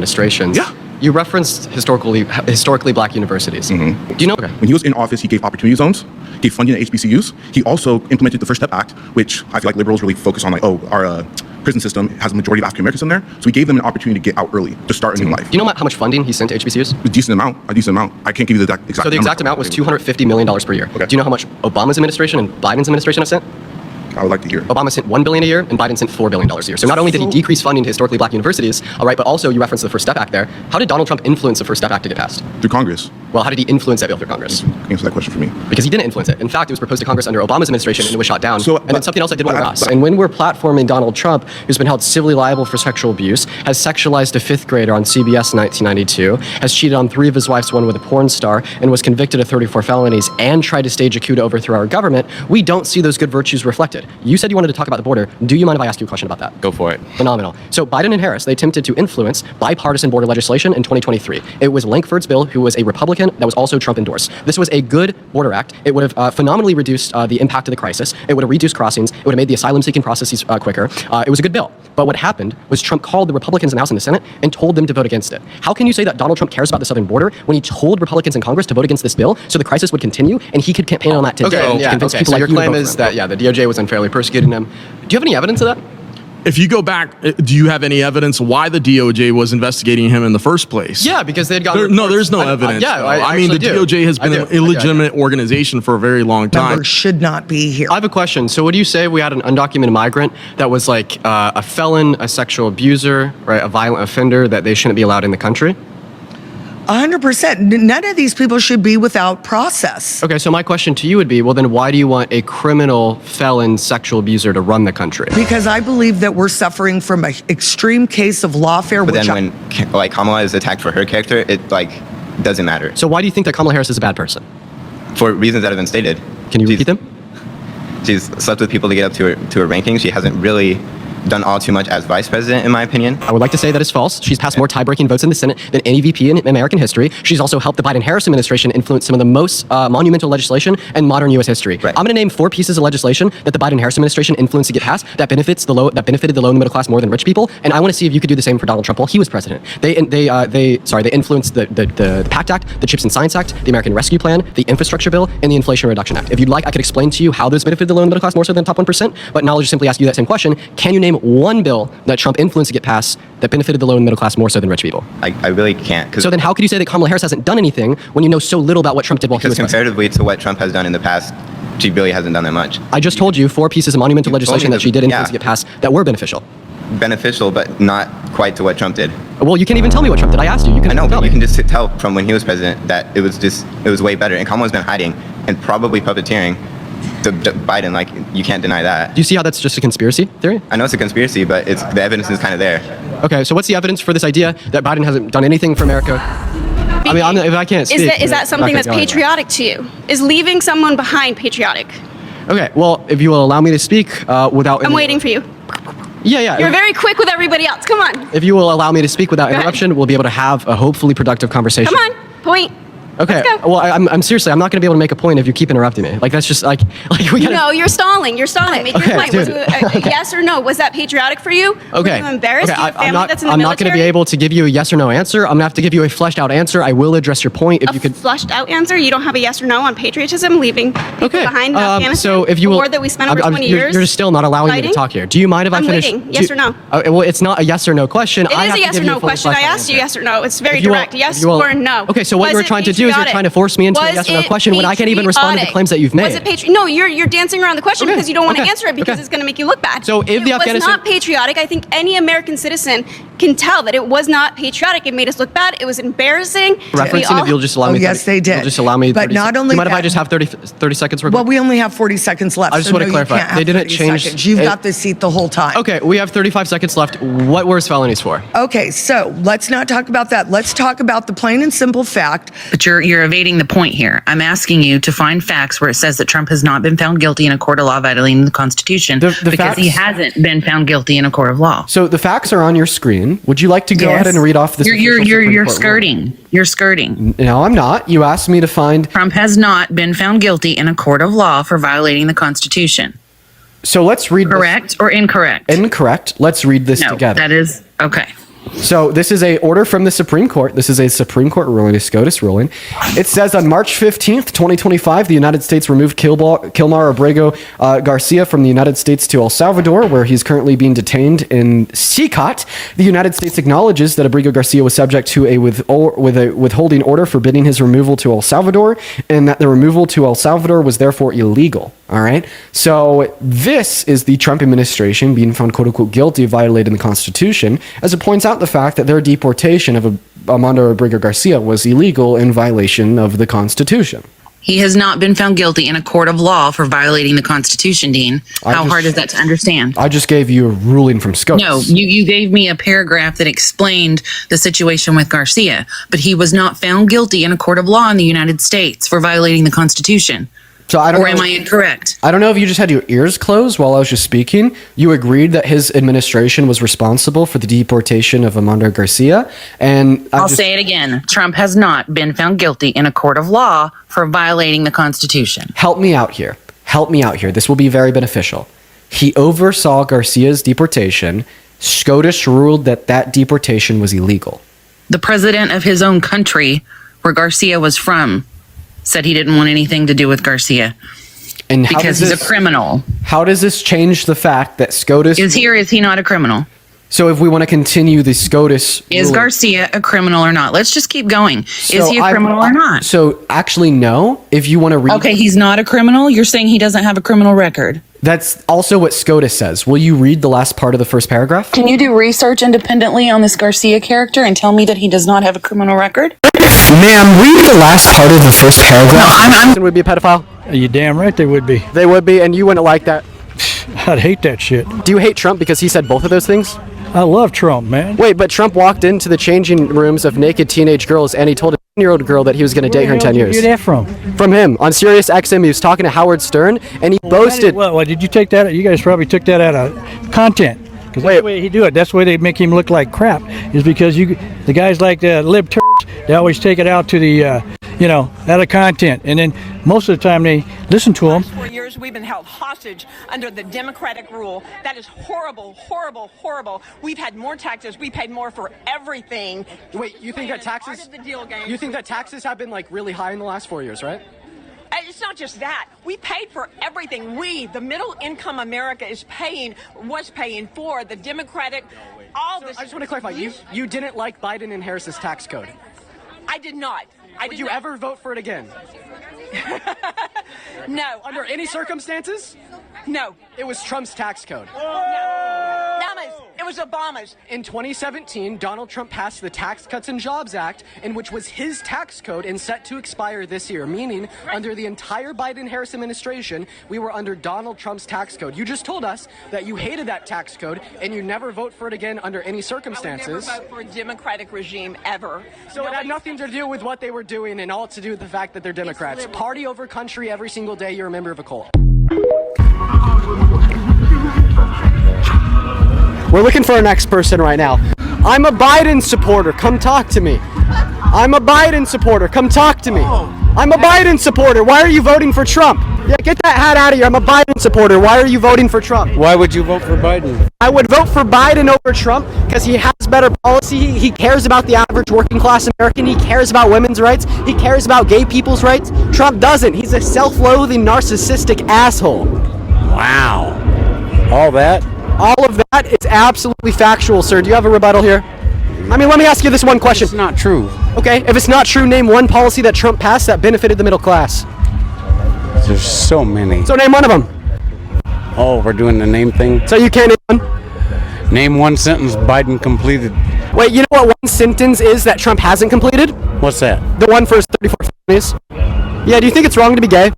administrations. Yeah. You referenced historically black universities. Do you know? Okay. When he was in office, he gave opportunity zones, gave funding to HBCUs. He also implemented the First Step Act, which I feel like liberals really focus on, like, oh, our prison system has a majority of African Americans in there. So we gave them an opportunity to get out early, to start a new life. Do you know how much funding he sent to HBCUs? A decent amount. I can't give you the exact So the exact amount was $250 million per year. Okay. Do you know how much Obama's administration and Biden's administration have sent? I would like to hear. Obama sent $1 billion a year, and Biden sent $4 billion a year. So not only did he decrease funding to historically black universities, all right, but also you referenced the First Step Act there. How did Donald Trump influence the First Step Act to get passed? Through Congress. Well, how did he influence that bill through Congress? Answer that question for me. Because he didn't influence it. In fact, it was proposed to Congress under Obama's administration, and it was shot down. So, and then but- something else I did want to but- ask. And when we're platforming Donald Trump, who's been held civilly liable for sexual abuse, has sexualized a fifth grader on CBS in 1992, has cheated on 3 of his wives, 1 with a porn star, and was convicted of 34 felonies, and tried to stage a coup to overthrow our government, we don't see those good virtues reflected. You said you wanted to talk about the border. Do you mind if I ask you a question about that? Go for it. Phenomenal. So Biden and Harris, they attempted to influence bipartisan border legislation in 2023. It was Lankford's bill, who was a Republican, that was also Trump endorsed. This was a good border act. It would have phenomenally reduced the impact of the crisis. It would have reduced crossings. It would have made the asylum-seeking processes quicker. It was a good bill. But what happened was Trump called the Republicans in the House and the Senate and told them to vote against it. How can you say that Donald Trump cares about the southern border when he told Republicans in Congress to vote against this bill so the crisis would continue and he could campaign on that today to convince people so like your you to claim vote is for him? that, the DOJ was unfairly persecuting him. Do you have any evidence of that? If you go back, do you have any evidence why the DOJ was investigating him in the first place? Yeah, because they had gotten There's no evidence. I mean, the actually do. DOJ has been I an do. illegitimate organization for a very long time. Members should not be here. I have a question. So would you say we had an undocumented migrant that was like a felon, a sexual abuser, right, a violent offender, that they shouldn't be allowed in the country? 100%. None of these people should be without process. Okay, so my question to you would be, well, then why do you want a criminal, felon, sexual abuser to run the country? Because I believe that we're suffering from an extreme case of lawfare. But then when Kamala is attacked for her character, it doesn't matter. So why do you think that Kamala Harris is a bad person? For reasons that have been stated. Can you repeat them? She's slept with people to get up to her rankings. She hasn't really done all too much as vice president, in my opinion. I would like to say that is false. She's passed more tie-breaking votes in the Senate than any VP in American history. She's also helped the Biden-Harris administration influence some of the most monumental legislation in modern U.S. history. Right. I'm going to name 4 pieces of legislation that the Biden-Harris administration influenced to get passed that benefited the low and middle class more than rich people. And I want to see if you could do the same for Donald Trump while he was president. They influenced the PACT Act, the CHIPS and Science Act, the American Rescue Plan, the Infrastructure Bill, and the Inflation Reduction Act. If you'd like, I could explain to you how those benefited the low and middle class more so than the top 1%. But now I'll just simply ask you that same question. Can you name one bill that Trump influenced to get passed that benefited the low and middle class more so than rich people? I really can't. So then how could you say that Kamala Harris hasn't done anything when you know so little about what Trump did while he was Because president? comparatively to what Trump has done in the past, she really hasn't done that much. I just told you 4 pieces of monumental You told me legislation that she did influence yeah. to get passed that were beneficial. Beneficial, but not quite to what Trump did. Well, you can't even tell me what Trump did. I asked you. You can I know, tell but you me. can just tell from when he was president that it was way better. And Kamala's been hiding and probably puppeteering to Biden. Like, you can't deny that. Do you see how that's just a conspiracy theory? I know it's a conspiracy, but the evidence is kind of there. Okay, so what's the evidence for this idea that Biden hasn't done anything for America? I mean, if I can't speak... Is that something that's go ahead. patriotic to you? Is leaving someone behind patriotic? Okay, well, if you will allow me to speak without... I'm waiting for you. Yeah. You're very quick with everybody else. Come on. If you will allow me to speak without Go ahead. interruption, we'll be able to have a hopefully productive conversation. Come on. Point. Okay. Let's go. Well, I'm seriously, I'm not going to be able to make a point if you keep interrupting me. Like, that's just like we gotta... No, you're stalling. You're stalling. Make Okay, your point. dude. Was it a yes or no? Was that patriotic for you? Okay. Were you embarrassed? Okay, Do you have family that's in the I'm not going to be military? able to give you a yes or no answer. I'm going to have to give you a fleshed out answer. I will address your point if you could... Flushed out answer? You don't have a yes or no on patriotism, leaving people Okay. behind in Afghanistan? So if you the will... war that we spent over 20 you're, years? You're still not allowing me fighting? to talk here. Do you mind if I I'm finish? waiting. Yes or no? Well, it's not a yes or no question. It is a yes or no question. I asked you yes or no. It's very direct. Yes or no. Okay, so what Was you were it trying to do is you're patriotic? trying to force me into a Was yes or no it question when I can't even respond to the patriotic? claims that you've made. Was it No, you're dancing around the question Okay, because you don't want to okay, answer it because okay. it's going to make you look bad. So if the it was Afghanistan- not patriotic, I think any American citizen can tell that it was not patriotic. It made us look bad. It was embarrassing. Referencing, if you'll just allow me... yes, they did. You'll just allow me... But 30 not only Do you mind if I that- just have 30 seconds? Well, we only have 40 seconds left. I just so want to no, clarify. You can't have They didn't 30 change... seconds. You've got the seat the whole time. Okay, we have 35 seconds left. What were his felonies for? Okay, so let's not talk about that. Let's talk about the plain and simple fact. But you're evading the point here. I'm asking you to find facts where it says that Trump has not been found guilty in a court of law violating the Constitution The because facts- he hasn't been found guilty in a court of law. So the facts are on your screen. Would you like to go Yes. ahead and read off this? You're official Supreme you're Court skirting. You're skirting. ruling? No, I'm not. You asked me to find... Trump has not been found guilty in a court of law for violating the Constitution. So let's read this. Correct or incorrect? Incorrect. Let's read this No, together. that is okay. So this is a order from the Supreme Court. This is a Supreme Court ruling, a SCOTUS ruling. It says on March 15th, 2025, the United States removed Kilmar Abrego Garcia from the United States to El Salvador, where he's currently being detained in CICOT. The United States acknowledges that Abrego Garcia was subject to a withholding order forbidding his removal to El Salvador, and that the removal to El Salvador was therefore illegal. All right. So this is the Trump administration being found, quote unquote, guilty of violating the Constitution, as it points out the fact that their deportation of Armando Abrego Garcia was illegal in violation of the Constitution. He has not been found guilty in a court of law for violating the Constitution, Dean. How hard is that to understand? I just gave you a ruling from SCOTUS. No, you gave me a paragraph that explained the situation with Garcia, but he was not found guilty in a court of law in the United States for violating the Constitution. So I don't Or know, am I incorrect? I don't know if you just had your ears closed while I was just speaking. You agreed that his administration was responsible for the deportation of Armando Garcia, and I'll say it again. Trump has not been found guilty in a court of law for violating the Constitution. Help me out here. Help me out here. This will be very beneficial. He oversaw Garcia's deportation. SCOTUS ruled that that deportation was illegal. The president of his own country, where Garcia was from, said he didn't want anything to do with Garcia And how because does he's this, a criminal. How does this change the fact that SCOTUS... Is he or is he not a criminal? So if we want to continue the SCOTUS... Is ruling- Garcia a criminal or not? Let's just keep going. Is So he a I- criminal or not? So actually, no. If you want to read... Okay, he's not a criminal. You're saying he doesn't have a criminal record. That's also what SCOTUS says. Will you read the last part of the first paragraph? Can you do research independently on this Garcia character and tell me that he does not have a criminal record? Ma'am, read the last part of the first paragraph. No, I'm Would be a pedophile? You damn right they would be. They would be, and you wouldn't like that. I'd hate that shit. Do you hate Trump because he said both of those things? I love Trump, man. Wait, but Trump walked into the changing rooms of naked teenage girls, and he told a 10-year-old girl that he was going to date her in 10 Where years. did you get that from? From him on Sirius XM, he was talking to Howard Stern, and he boasted. Well, did you take that? You guys probably took that out of content. Because that's the way he do it. That's the way they make him look like crap. Is because the guys like the lib turds, they always take it out to the, out of content. And then most of the time they listen to them. 4 years we've been held hostage under the Democratic rule. That is horrible, horrible, horrible. We've had more taxes. We paid more for everything. Wait, you think that taxes? Part of the deal game. You think that taxes have been like really high in the last 4 years, right? And it's not just that. We paid for everything. We, the middle income America, was paying for the Democratic, all this. I just want to clarify. You didn't like Biden and Harris's tax code. I did not. Would you ever vote for it again? No. Under any circumstances? No. It was Trump's tax code. Obama's. It was Obama's. In 2017, Donald Trump passed the Tax Cuts and Jobs Act, in which was his tax code and set to expire this year, meaning under the entire Biden-Harris administration, we were under Donald Trump's tax code. You just told us that you hated that tax code and you never vote for it again under any circumstances. I would never vote for a Democratic regime ever. So it had nothing to do with what they were doing and all to do with the fact that they're Democrats. Party over country every single day, you're a member of a cult. We're looking for our next person right now. I'm a Biden supporter. Come talk to me. I'm a Biden supporter. Come talk to me. I'm a Biden supporter. Why are you voting for Trump? Yeah, get that hat out of here. I'm a Biden supporter. Why are you voting for Trump? Why would you vote for Biden? I would vote for Biden over Trump because he has better policy. He cares about the average working class American. He cares about women's rights. He cares about gay people's rights. Trump doesn't. He's a self-loathing, narcissistic asshole. Wow. All that? All of that is absolutely factual, sir. Do you have a rebuttal here? I mean, let me ask you this one question. It's not true. Okay, if it's not true, name one policy that Trump passed that benefited the middle class. There's so many. So name one of them. Oh, we're doing the name thing? So you can't name one? Name one sentence Biden completed. Wait, you know what one sentence is that Trump hasn't completed? What's that? The one for his 34 felonies. Yeah, do you think it's wrong to be gay?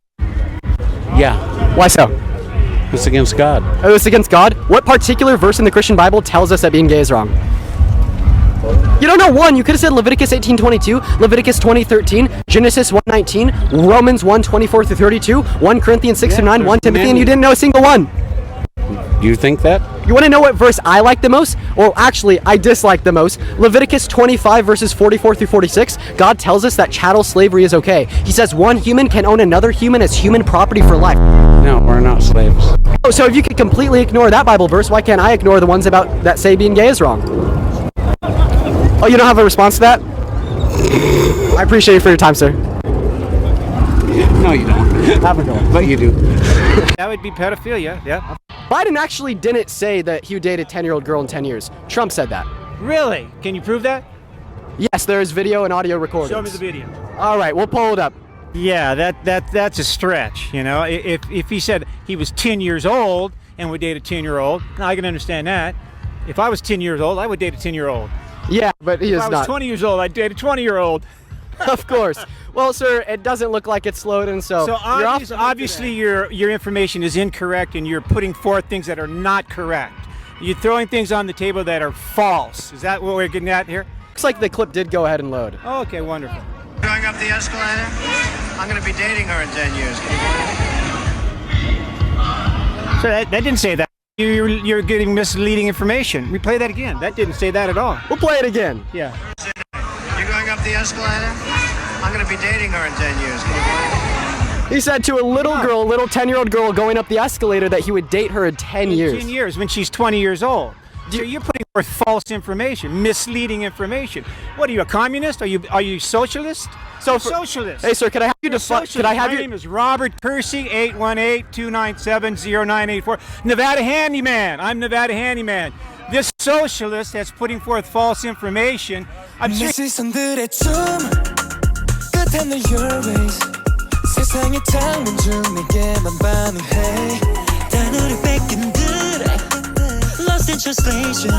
Yeah. Why so? It's against God. Oh, it's against God? What particular verse in the Christian Bible tells us that being gay is wrong? You don't know one. You could have said Leviticus 18:22, Leviticus 20:13, Genesis 1:19, Romans 1:24 through 32, 1 Corinthians 6 through 9, 1 Timothy, and you didn't know a single one. You think that? You want to know what verse I like the most? Well, actually, I dislike the most. Leviticus 25 verses 44 through 46. God tells us that chattel slavery is okay. He says one human can own another human as human property for life. No, we're not slaves. Oh, so if you could completely ignore that Bible verse, why can't I ignore the ones about that say being gay is wrong? Oh, you don't have a response to that? I appreciate you for your time, sir. No, you don't. Have a good one. But you do. That would be pedophilia, yeah. Biden actually didn't say that he would date a 10-year-old girl in 10 years. Trump said that. Really? Can you prove that? Yes, there is video and audio recordings. Show me the video. All right, we'll pull it up. Yeah, that's a stretch, you know. If he said he was 10 years old and would date a 10-year-old, I can understand that. If I was 10 years old, I would date a 10-year-old. Yeah, but he is If I was not. 20 years old, I'd date a 20-year-old. Of course. Well, sir, it doesn't look like it's loading, so So you're off the hook obviously today. your information is incorrect and you're putting forth things that are not correct. You're throwing things on the table that are false. Is that what we're getting at here? Looks like the clip did go ahead and load. Oh, okay, wonderful. Going up the escalator? I'm going to be dating her in 10 years. So that didn't say that. You're getting misleading information. Replay that again. That didn't say that at all. We'll play it again. Yeah. You're going up the escalator? I'm going to be dating her in 10 years. He said to a little girl, a little 10-year-old girl going up the escalator that he would date her in 10 years. 10 years when she's 20 years old. So you're putting forth false information, misleading information. What are you, a communist? Are you socialist? Socialist. Hey, sir, could I have you define? Could I have My you? name is Robert Percy, 818-297-0984. Nevada Handyman. I'm Nevada Handyman. This socialist that's putting forth false information. I'm saying 시선들의 춤 끝에 늘 your ways 세상의 장면 중 내게만 반응해 단어를 뺏긴 듯 Lost in translation